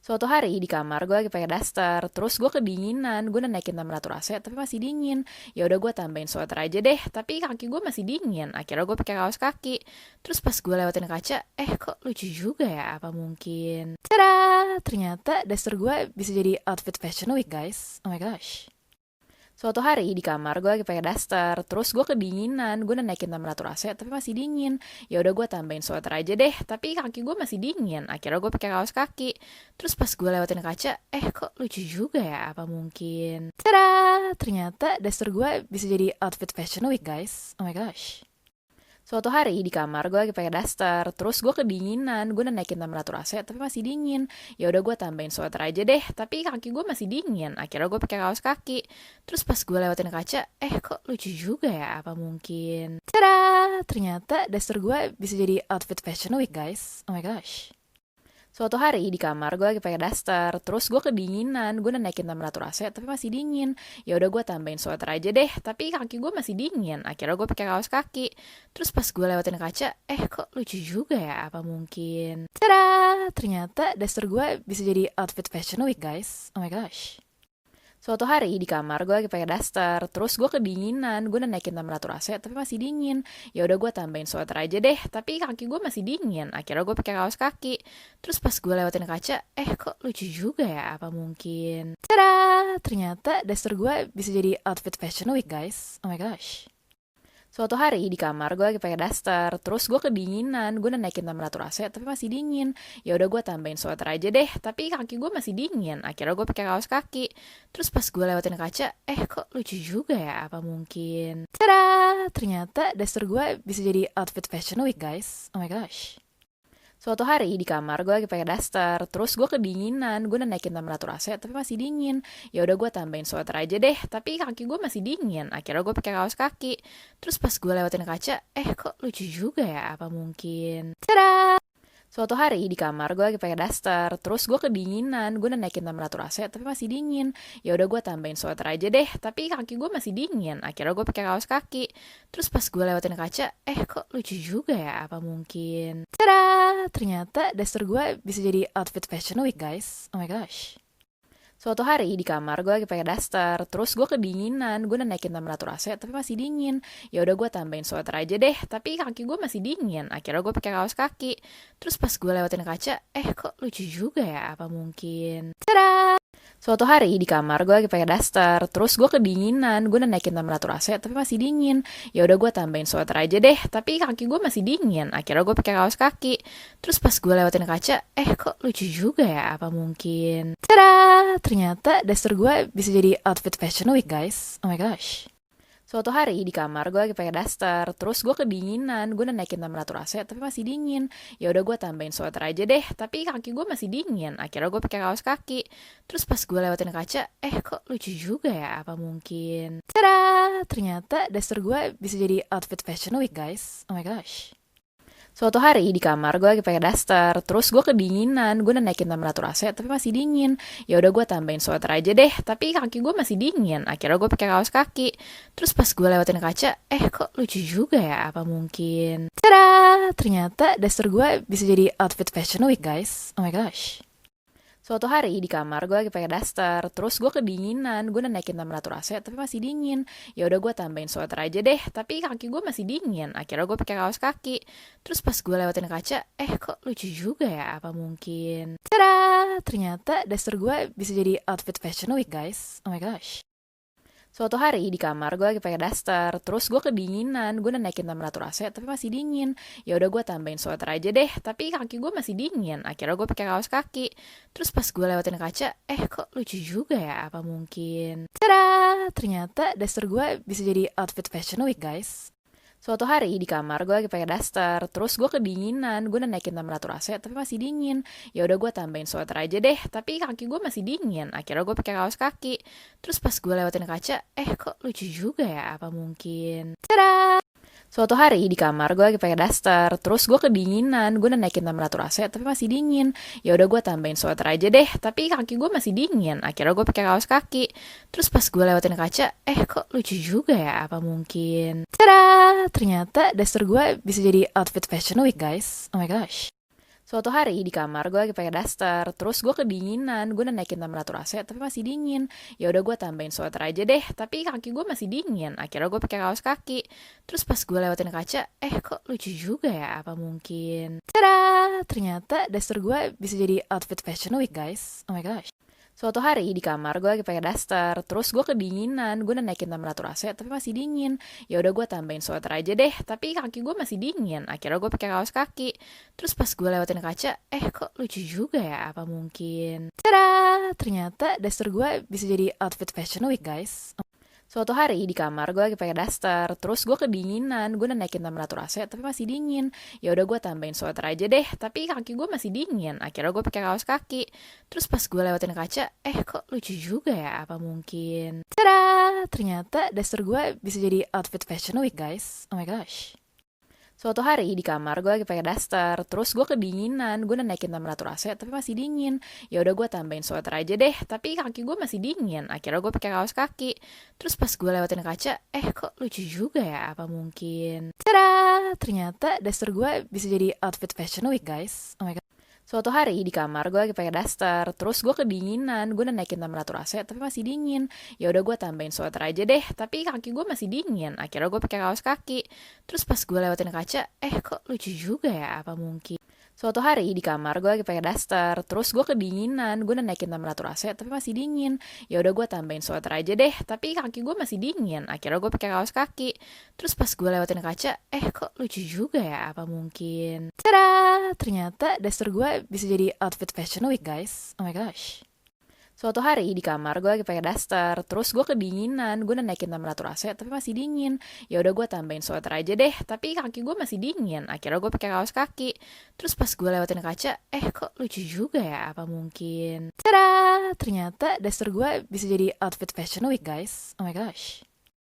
Suatu hari di kamar gue lagi pakai daster, terus gue kedinginan, gue udah naikin temperatur AC tapi masih dingin. Ya udah gue tambahin sweater aja deh, tapi kaki gue masih dingin. Akhirnya gue pakai kaos kaki. Terus pas gue lewatin kaca, kok lucu juga ya? Apa mungkin? Tada! Ternyata daster gue bisa jadi outfit fashion week guys. Oh my gosh. Suatu hari di kamar gue lagi pakai daster, terus gue kedinginan, gue udah naikin temperatur AC tapi masih dingin. Ya udah gue tambahin sweater aja deh, tapi kaki gue masih dingin. Akhirnya gue pakai kaos kaki. Terus pas gue lewatin kaca, kok lucu juga ya? Apa mungkin? Tada! Ternyata daster gue bisa jadi outfit fashion week guys. Oh my gosh. Suatu hari di kamar gue lagi pakai daster, terus gue kedinginan, gue udah naikin temperatur AC tapi masih dingin. Ya udah gue tambahin sweater aja deh, tapi kaki gue masih dingin. Akhirnya gue pakai kaos kaki. Terus pas gue lewatin kaca, kok lucu juga ya? Apa mungkin? Tada! Ternyata daster gue bisa jadi outfit fashion week guys. Oh my gosh. Suatu hari di kamar gue lagi pakai daster, terus gue kedinginan, gue udah naikin temperatur AC tapi masih dingin. Ya udah gue tambahin sweater aja deh, tapi kaki gue masih dingin. Akhirnya gue pakai kaos kaki. Terus pas gue lewatin kaca, kok lucu juga ya? Apa mungkin? Tada! Ternyata daster gue bisa jadi outfit fashion week guys. Oh my gosh. Suatu hari di kamar gue lagi pakai daster, terus gue kedinginan, gue udah naikin temperatur AC tapi masih dingin. Ya udah gue tambahin sweater aja deh, tapi kaki gue masih dingin. Akhirnya gue pakai kaos kaki. Terus pas gue lewatin kaca, kok lucu juga ya? Apa mungkin? Tada! Ternyata daster gue bisa jadi outfit fashion week guys. Oh my gosh. Suatu hari di kamar gue lagi pakai daster, terus gue kedinginan, gue udah naikin temperatur AC tapi masih dingin. Ya udah gue tambahin sweater aja deh, tapi kaki gue masih dingin. Akhirnya gue pakai kaos kaki. Terus pas gue lewatin kaca, kok lucu juga ya? Apa mungkin? Tada! Ternyata daster gue bisa jadi outfit fashion week guys. Oh my gosh. Suatu hari di kamar gue lagi pakai daster, terus gue kedinginan, gue udah naikin temperatur AC tapi masih dingin. Ya udah gue tambahin sweater aja deh, tapi kaki gue masih dingin. Akhirnya gue pakai kaos kaki. Terus pas gue lewatin kaca, kok lucu juga ya? Apa mungkin? Tada! Suatu hari di kamar gue lagi pakai daster, terus gue kedinginan, gue udah naikin temperatur AC tapi masih dingin. Ya udah gue tambahin sweater aja deh, tapi kaki gue masih dingin. Akhirnya gue pakai kaos kaki. Terus pas gue lewatin kaca, kok lucu juga ya? Apa mungkin? Tada! Ternyata daster gue bisa jadi outfit fashion week guys. Oh my gosh. Suatu hari di kamar gue lagi pakai daster, terus gue kedinginan, gue udah naikin temperatur AC tapi masih dingin. Ya udah gue tambahin sweater aja deh, tapi kaki gue masih dingin. Akhirnya gue pakai kaos kaki. Terus pas gue lewatin kaca, kok lucu juga ya? Apa mungkin? Tada! Suatu hari di kamar gue lagi pakai daster, terus gue kedinginan, gue udah naikin temperatur AC tapi masih dingin. Ya udah gue tambahin sweater aja deh, tapi kaki gue masih dingin. Akhirnya gue pakai kaos kaki. Terus pas gue lewatin kaca, kok lucu juga ya? Apa mungkin? Tada! Ternyata daster gue bisa jadi outfit fashion week guys. Oh my gosh. Suatu hari di kamar gue lagi pakai daster, terus gue kedinginan, gue udah naikin temperatur AC tapi masih dingin. Ya udah gue tambahin sweater aja deh, tapi kaki gue masih dingin. Akhirnya gue pakai kaos kaki. Terus pas gue lewatin kaca, kok lucu juga ya? Apa mungkin? Tada! Ternyata daster gue bisa jadi outfit fashion week guys. Oh my gosh. Suatu hari di kamar gue lagi pakai daster, terus gue kedinginan, gue udah naikin temperatur AC tapi masih dingin. Ya udah gue tambahin sweater aja deh, tapi kaki gue masih dingin. Akhirnya gue pakai kaos kaki. Terus pas gue lewatin kaca, kok lucu juga ya? Apa mungkin? Tada! Ternyata daster gue bisa jadi outfit fashion week guys. Oh my gosh. Suatu hari di kamar gue lagi pakai daster, terus gue kedinginan, gue udah naikin temperatur AC tapi masih dingin. Ya udah gue tambahin sweater aja deh, tapi kaki gue masih dingin. Akhirnya gue pakai kaos kaki. Terus pas gue lewatin kaca, kok lucu juga ya? Apa mungkin? Tada! Ternyata daster gue bisa jadi outfit fashion week guys. Oh my gosh. Suatu hari di kamar gue lagi pakai daster, terus gue kedinginan, gue udah naikin temperatur AC tapi masih dingin. Ya udah gue tambahin sweater aja deh, tapi kaki gue masih dingin. Akhirnya gue pakai kaos kaki. Terus pas gue lewatin kaca, kok lucu juga ya? Apa mungkin? Tada! Ternyata daster gue bisa jadi outfit fashion week guys. Suatu hari di kamar gue lagi pakai daster, terus gue kedinginan, gue udah naikin temperatur AC tapi masih dingin. Ya udah gue tambahin sweater aja deh, tapi kaki gue masih dingin. Akhirnya gue pakai kaos kaki. Terus pas gue lewatin kaca, kok lucu juga ya? Apa mungkin? Tada! Suatu hari di kamar gue lagi pakai daster, terus gue kedinginan, gue udah naikin temperatur AC tapi masih dingin. Ya udah gue tambahin sweater aja deh, tapi kaki gue masih dingin. Akhirnya gue pakai kaos kaki. Terus pas gue lewatin kaca, kok lucu juga ya? Apa mungkin? Tada! Ternyata daster gue bisa jadi outfit fashion week guys. Oh my gosh. Suatu hari di kamar gue lagi pakai daster, terus gue kedinginan, gue udah naikin temperatur AC tapi masih dingin. Ya udah gue tambahin sweater aja deh, tapi kaki gue masih dingin. Akhirnya gue pakai kaos kaki. Terus pas gue lewatin kaca, kok lucu juga ya? Apa mungkin? Tada! Ternyata daster gue bisa jadi outfit fashion week guys. Oh my gosh. Suatu hari di kamar gue lagi pakai daster, terus gue kedinginan, gue udah naikin temperatur AC tapi masih dingin. Ya udah gue tambahin sweater aja deh, tapi kaki gue masih dingin. Akhirnya gue pakai kaos kaki. Terus pas gue lewatin kaca, kok lucu juga ya? Apa mungkin? Tada! Ternyata daster gue bisa jadi outfit fashion week guys. Suatu hari di kamar gue lagi pakai daster, terus gue kedinginan, gue udah naikin temperatur AC tapi masih dingin. Ya udah gue tambahin sweater aja deh, tapi kaki gue masih dingin. Akhirnya gue pakai kaos kaki. Terus pas gue lewatin kaca, kok lucu juga ya? Apa mungkin? Tada! Ternyata daster gue bisa jadi outfit fashion week guys. Oh my gosh. Suatu hari di kamar gue lagi pakai daster, terus gue kedinginan, gue udah naikin temperatur AC tapi masih dingin. Ya udah gue tambahin sweater aja deh, tapi kaki gue masih dingin. Akhirnya gue pakai kaos kaki. Terus pas gue lewatin kaca, kok lucu juga ya? Apa mungkin? Tada! Ternyata daster gue bisa jadi outfit fashion week guys. Oh my god. Suatu hari di kamar gue lagi pakai daster, terus gue kedinginan, gue udah naikin temperatur AC tapi masih dingin. Ya udah gue tambahin sweater aja deh, tapi kaki gue masih dingin. Akhirnya gue pakai kaos kaki. Terus pas gue lewatin kaca, kok lucu juga ya? Apa mungkin? Suatu hari di kamar gue lagi pakai daster, terus gue kedinginan, gue udah naikin temperatur AC tapi masih dingin. Ya udah gue tambahin sweater aja deh, tapi kaki gue masih dingin. Akhirnya gue pakai kaos kaki. Terus pas gue lewatin kaca, kok lucu juga ya? Apa mungkin? Tada! Ternyata daster gue bisa jadi outfit fashion week guys. Oh my gosh. Suatu hari di kamar gue lagi pakai daster, terus gue kedinginan, gue udah naikin temperatur AC tapi masih dingin. Ya udah gue tambahin sweater aja deh, tapi kaki gue masih dingin. Akhirnya gue pakai kaos kaki. Terus pas gue lewatin kaca, kok lucu juga ya? Apa mungkin? Tada! Ternyata daster gue bisa jadi outfit fashion week guys. Oh my gosh.